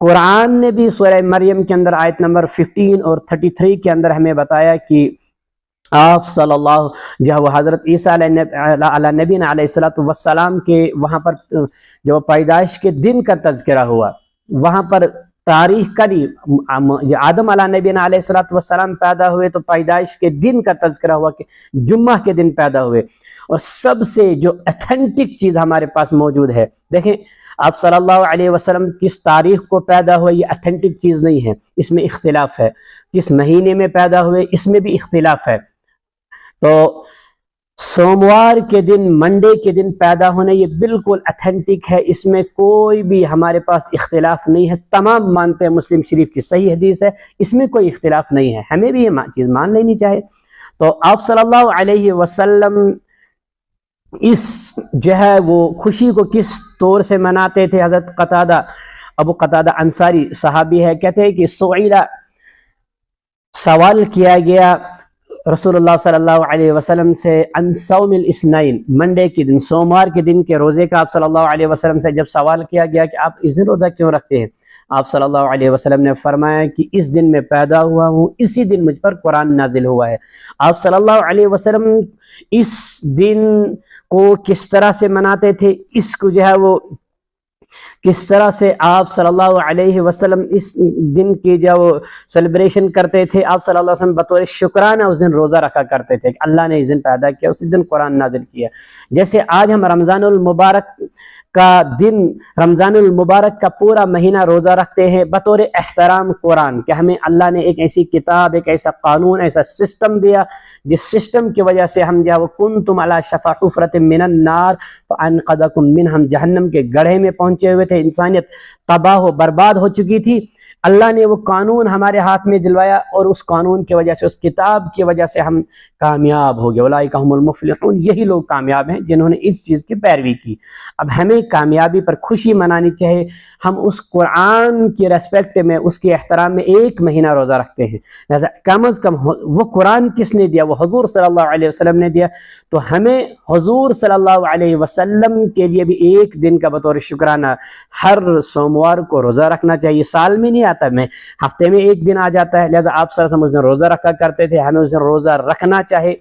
قرآن نے بھی سورہ مریم کے اندر آیت نمبر 15 اور 33 کے اندر ہمیں بتایا کہ آپ صلی اللہ جو ہے وہ حضرت عیسیٰ علیہ نبی علیہ السلام کے وہاں پر جو پیدائش کے دن کا تذکرہ ہوا، وہاں پر تاریخ کا نہیں، آدم علیہ نبی علیہ السلام پیدا ہوئے تو پیدائش کے دن کا تذکرہ ہوا کہ جمعہ کے دن پیدا ہوئے۔ اور سب سے جو اتھینٹک چیز ہمارے پاس موجود ہے، دیکھیں آپ صلی اللہ علیہ وسلم کس تاریخ کو پیدا ہوئے یہ اتھینٹک چیز نہیں ہے، اس میں اختلاف ہے، کس مہینے میں پیدا ہوئے اس میں بھی اختلاف ہے۔ تو سوموار کے دن، منڈے کے دن پیدا ہونے یہ بالکل اتھینٹک ہے، اس میں کوئی بھی ہمارے پاس اختلاف نہیں ہے، تمام مانتے ہیں، مسلم شریف کی صحیح حدیث ہے، اس میں کوئی اختلاف نہیں ہے، ہمیں بھی یہ چیز مان لینی چاہیے۔ تو آپ صلی اللہ علیہ وسلم اس جو ہے وہ خوشی کو کس طور سے مناتے تھے؟ حضرت قتادہ، ابو قتادہ انصاری صحابی ہے، کہتے ہیں کہ سوال کیا گیا رسول اللہ صلی اللہ علیہ وسلم سے عن صوم الاثنین، منڈے کے دن، سوموار کے دن کے روزے کا آپ صلی اللہ علیہ وسلم سے جب سوال کیا گیا کہ آپ اس دن روزہ کیوں رکھتے ہیں، آپ صلی اللہ علیہ وسلم نے فرمایا کہ اس دن میں پیدا ہوا ہوں، اسی دن مجھ پر قرآن نازل ہوا ہے۔ آپ صلی اللہ علیہ وسلم اس دن کو کس طرح سے مناتے تھے، اس کو جو ہے وہ کس طرح سے آپ صلی اللہ علیہ وسلم اس دن کی جو سیلیبریشن کرتے تھے، آپ صلی اللہ علیہ وسلم بطور شکرانہ اس دن روزہ رکھا کرتے تھے کہ اللہ نے اس دن پیدا کیا، اس دن قرآن نازل کیا۔ جیسے آج ہم رمضان المبارک کا دن، رمضان المبارک کا پورا مہینہ روزہ رکھتے ہیں بطور احترام قرآن، کہ ہمیں اللہ نے ایک ایسی کتاب، ایک ایسا قانون، ایسا سسٹم دیا جس سسٹم کی وجہ سے ہم جو کنتم علی شفا حفرۃ من النار فانقذکم منها، ہم جہنم کے گڑھے میں پہنچے ہوئے تھے، انسانیت تباہ و برباد ہو چکی تھی، اللہ نے وہ قانون ہمارے ہاتھ میں دلوایا اور اس قانون کی وجہ سے، اس کتاب کی وجہ سے ہم کامیاب ہو گئے۔ اولئک هم المفلحون، یہی لوگ کامیاب ہیں جنہوں نے اس چیز کی پیروی کی۔ اب ہمیں کامیابی پر خوشی منانی چاہیے، ہم اس قرآن کی ریسپیکٹ میں، اس کے احترام میں ایک مہینہ روزہ رکھتے ہیں، لہذا کم از کم وہ قرآن کس نے دیا؟ وہ حضور صلی اللہ علیہ وسلم نے دیا، تو ہمیں حضور صلی اللہ علیہ وسلم کے لیے بھی ایک دن کا بطور شکرانہ ہر سوموار کو روزہ رکھنا چاہیے۔ سال میں نہیں آتا، میں ہفتے میں ایک دن آ جاتا ہے، لہذا آپ صلی اللہ علیہ وسلم اس دن روزہ رکھا کرتے تھے، ہمیں اس دن روزہ رکھنا چاہے۔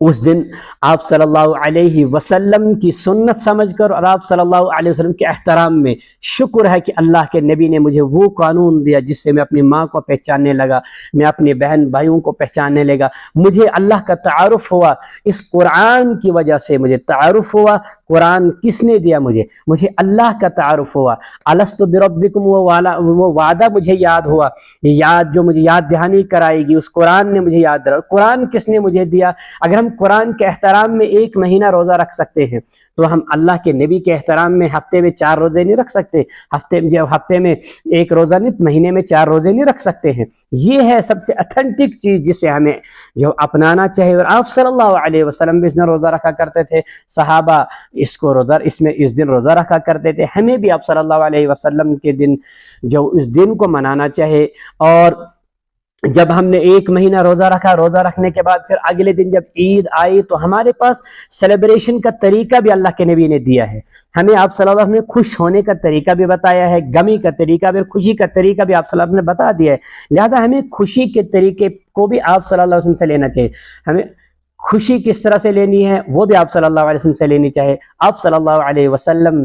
اس دن آپ صلی اللہ علیہ وسلم کی سنت سمجھ کر اور آپ صلی اللہ علیہ وسلم کے احترام میں شکر ہے کہ اللہ کے نبی نے مجھے وہ قانون دیا جس سے میں اپنی ماں کو پہچاننے لگا، میں اپنے بہن بھائیوں کو پہچاننے لگا، مجھے اللہ کا تعارف ہوا، اس قرآن کی وجہ سے مجھے تعارف ہوا۔ قرآن کس نے دیا؟ مجھے اللہ کا تعارف ہوا۔ الست بربکم، وہ وعدہ مجھے یاد ہوا، یاد جو مجھے یاد دہانی کرائے گی اس قرآن نے مجھے یاد رکھا۔ قرآن کس نے مجھے دیا؟ اگر ہم قرآن کے احترام میں ایک مہینہ روزہ رکھ سکتے ہیں تو ہم اللہ کے نبی کے احترام میں ہفتے میں 4 روزے نہیں رکھ سکتے؟ ہفتے میں ایک روزہ نہیں، مہینے میں 4 روزے نہیں رکھ سکتے ہیں؟ یہ ہے سب سے اتھینٹک چیز جسے ہمیں جو اپنانا چاہیے۔ اور آپ صلی اللہ علیہ وسلم بھی اس دن روزہ رکھا کرتے تھے، صحابہ اس دن روزہ رکھا کرتے تھے، ہمیں بھی آپ صلی اللہ علیہ وسلم کے دن جو اس دن کو منانا چاہے۔ اور جب ہم نے ایک مہینہ روزہ رکھا، روزہ رکھنے کے بعد پھر اگلے دن جب عید آئی تو ہمارے پاس سیلیبریشن کا طریقہ بھی اللہ کے نبی نے دیا ہے، ہمیں آپ صلی اللہ علیہ وسلم نے خوش ہونے کا طریقہ بھی بتایا ہے، غمی کا طریقہ بھی، خوشی کا طریقہ بھی آپ صلی اللہ علیہ وسلم نے بتا دیا ہے، لہذا ہمیں خوشی کے طریقے کو بھی آپ صلی اللہ علیہ وسلم سے لینا چاہیے۔ ہمیں خوشی کس طرح سے لینی ہے وہ بھی آپ صلی اللہ علیہ وسلم سے لینی چاہے۔ آپ صلی اللہ علیہ وسلم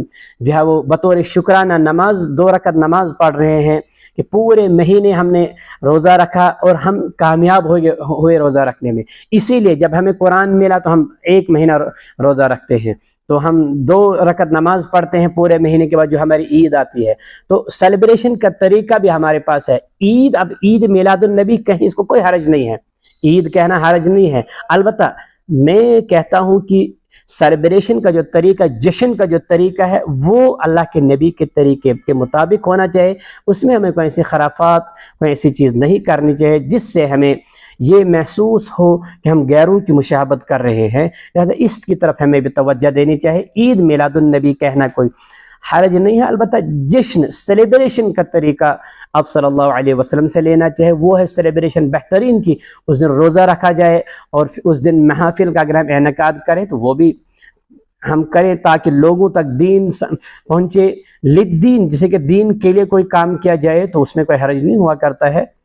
جو ہے وہ بطور شکرانہ نماز 2 رکعت نماز پڑھ رہے ہیں کہ پورے مہینے ہم نے روزہ رکھا اور ہم کامیاب ہوئے روزہ رکھنے میں۔ اسی لیے جب ہمیں قرآن ملا تو ہم 1 مہینہ روزہ رکھتے ہیں، تو ہم 2 رکعت نماز پڑھتے ہیں پورے مہینے کے بعد جو ہماری عید آتی ہے، تو سیلیبریشن کا طریقہ بھی ہمارے پاس ہے۔ عید، اب عید میلاد النبی کہیں اس کو کوئی حرج نہیں ہے، عید کہنا حرج نہیں ہے، البتہ میں کہتا ہوں کہ سیلیبریشن کا جو طریقہ، جشن کا جو طریقہ ہے وہ اللہ کے نبی کے طریقے کے مطابق ہونا چاہیے، اس میں ہمیں کوئی ایسی خرافات، کوئی ایسی چیز نہیں کرنی چاہیے جس سے ہمیں یہ محسوس ہو کہ ہم غیروں کی مشابہت کر رہے ہیں، لہذا اس کی طرف ہمیں بھی توجہ دینی چاہیے۔ عید میلاد النبی کہنا کوئی حرج نہیں ہے، البتہ جشن، سیلیبریشن کا طریقہ آپ صلی اللہ علیہ وسلم سے لینا چاہے، وہ ہے سیلیبریشن بہترین کی، اس دن روزہ رکھا جائے اور اس دن محافل کا اگر ہم انعقاد کریں تو وہ بھی ہم کریں تاکہ لوگوں تک دین پہنچے، للدین، جسے کہ دین کے لیے کوئی کام کیا جائے تو اس میں کوئی حرج نہیں ہوا کرتا ہے۔